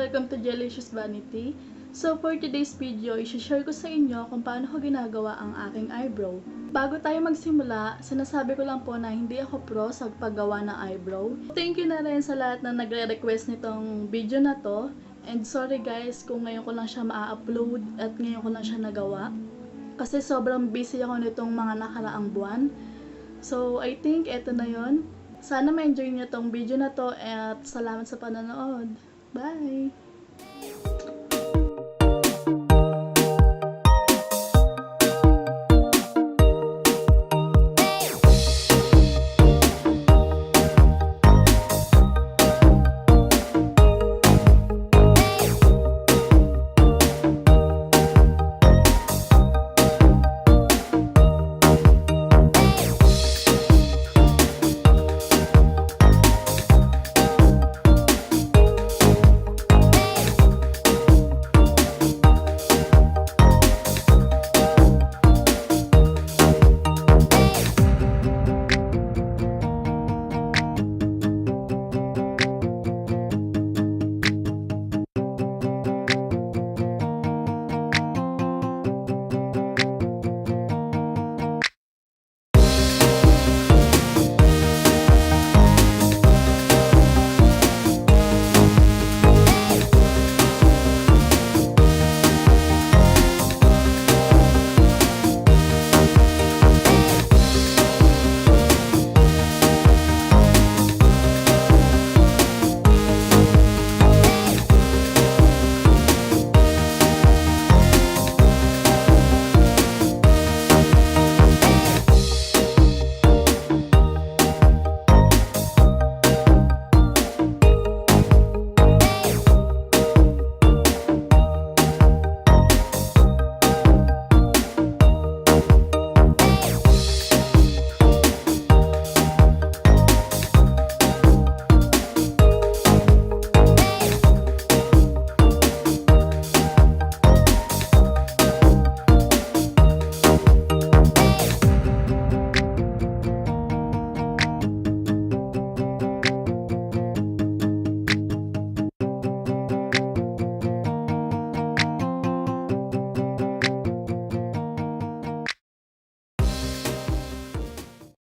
welcome to Delicious Vanity. So for today's video, i-share ko sa inyo kung paano ko ginagawa ang aking eyebrow. Bago tayo magsimula, sinasabi ko lang po na hindi ako pro sa paggawa ng eyebrow. Thank you na rin sa lahat na nagre-request nitong video na to. And sorry guys kung ngayon ko lang siya ma-upload at ngayon ko lang siya nagawa. Kasi sobrang busy ako nitong mga nakaraang buwan. So I think eto na yon. Sana ma-enjoy niyo tong video na to at salamat sa panonood. Bye!